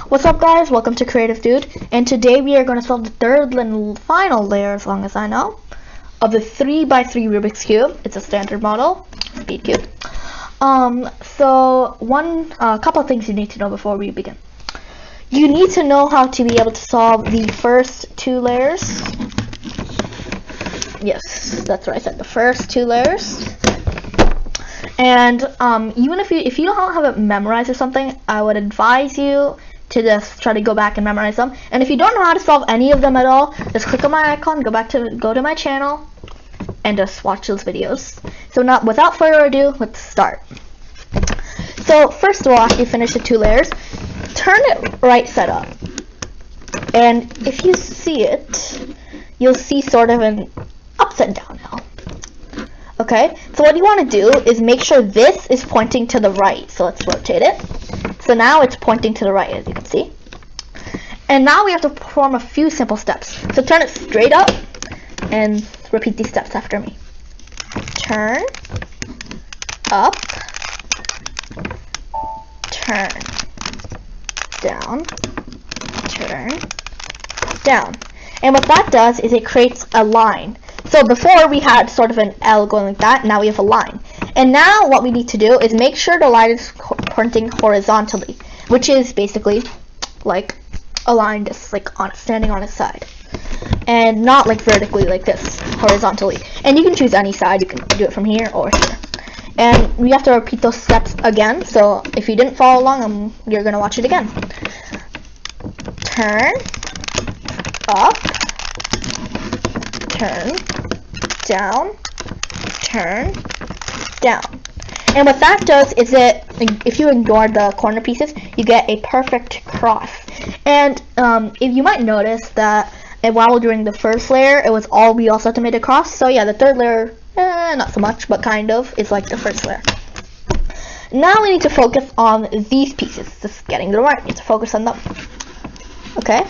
What's up, guys? Welcome to Creative Dude, and today we are going to solve the third and final layer, as long as I know, of the 3x3 Rubik's Cube. It's a standard model, speed cube. A couple of things you need to know before we begin. You need to know how to be able to solve the first two layers. Yes, that's what I said, the first two layers. And even if you don't have it memorized or something, I would advise you to just try to go back and memorize them. And if you don't know how to solve any of them at all, just click on my icon, go to my channel, and just watch those videos. So now, without further ado, let's start. So first of all, after you finish the two layers, turn it right side up. And if you see it, you'll see sort of an upside down L. Okay, so what you want to do is make sure this is pointing to the right. So let's rotate it. So now it's pointing to the right, as you can see. And now we have to perform a few simple steps. So turn it straight up and repeat these steps after me. Turn, up, turn, down, turn, down. And what that does is it creates a line. So before we had sort of an L going like that, now we have a line. And now what we need to do is make sure the line is pointing horizontally, which is basically like a line just like standing on its side. And not like vertically like this, horizontally. And you can choose any side, you can do it from here or here. And we have to repeat those steps again, so if you didn't follow along, you're going to watch it again. Turn, up, turn, down, turn, down. And what that does is if you ignore the corner pieces, you get a perfect cross. And if you might notice that while doing the first layer, we also had to make a cross. So yeah, the third layer, not so much, but kind of, is like the first layer. Now we need to focus on these pieces, just getting the right. We need to focus on them. Okay?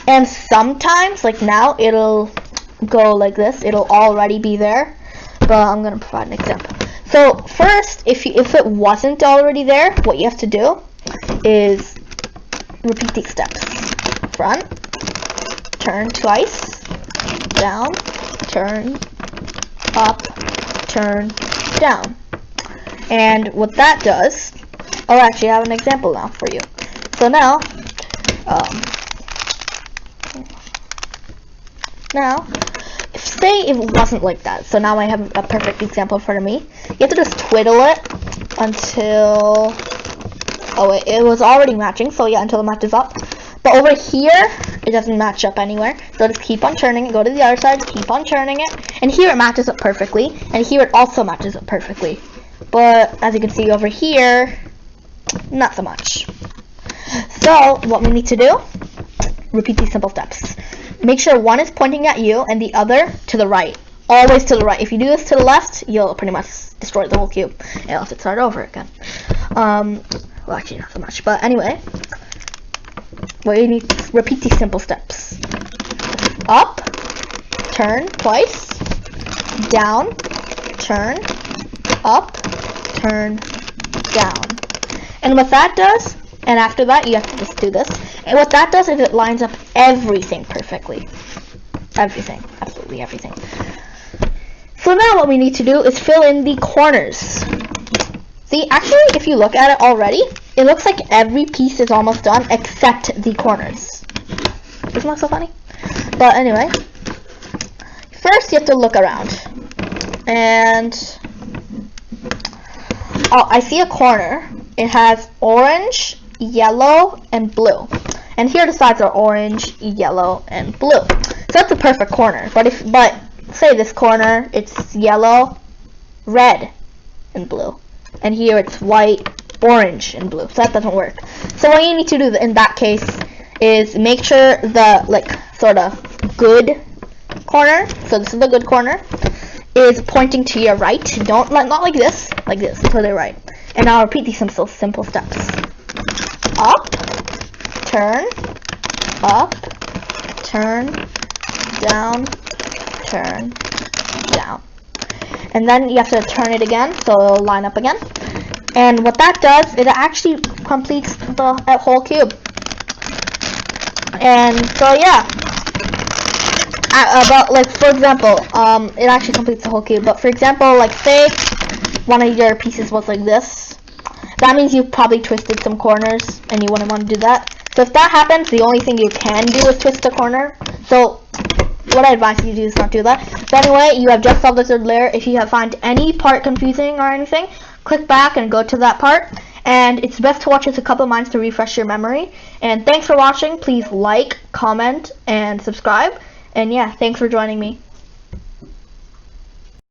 And sometimes, like now, it'll go like this. It'll already be there, but I'm gonna provide an example. So first, if it wasn't already there, what you have to do is repeat these steps. Front, turn twice, down, turn, up, turn, down. And what that does, oh, actually I have an example now for you. So now, say it wasn't like that. So now I have a perfect example in front of me. You have to just twiddle it until, it was already matching. So yeah, until it matches up. But over here, it doesn't match up anywhere. So just keep on turning it, go to the other side, keep on turning it. And here it matches up perfectly. And here it also matches up perfectly. But as you can see over here, not so much. So what we need to do, repeat these simple steps. Make sure one is pointing at you and the other to the right. Always to the right. If you do this to the left, you'll pretty much destroy the whole cube. And you'll have to start over again. Well, actually not so much. But anyway, well, you need to repeat these simple steps. Up, turn twice, down, turn, up, turn, down. And what that does, and after that, you have to just do this. And what that does is it lines up everything perfectly. Everything. Absolutely everything. So now what we need to do is fill in the corners. See, actually, if you look at it already, it looks like every piece is almost done except the corners. Isn't that so funny? But anyway, first you have to look around. And, oh, I see a corner. It has orange, yellow, and blue. And here the sides are orange, yellow, and blue. So that's a perfect corner. But say this corner, it's yellow, red, and blue. And here it's white, orange, and blue. So that doesn't work. So what you need to do in that case is make sure the sort of good corner, so this is the good corner, is pointing to your right. Not like this, to the right. And I'll repeat these simple steps. Up, turn, up, turn, down, turn, down. And then you have to turn it again, so it'll line up again. And what that does is it actually completes the whole cube. And so yeah, about like for example, it actually completes the whole cube. But for example, like say one of your pieces was like this, that means you probably twisted some corners, and you wouldn't want to do that. So if that happens, the only thing you can do is twist a corner. So what I advise you to do is not do that. So anyway, you have just solved the third layer. If you have find any part confusing or anything, click back and go to that part. And it's best to watch this a couple of times to refresh your memory. And thanks for watching. Please like, comment, and subscribe. And yeah, thanks for joining me.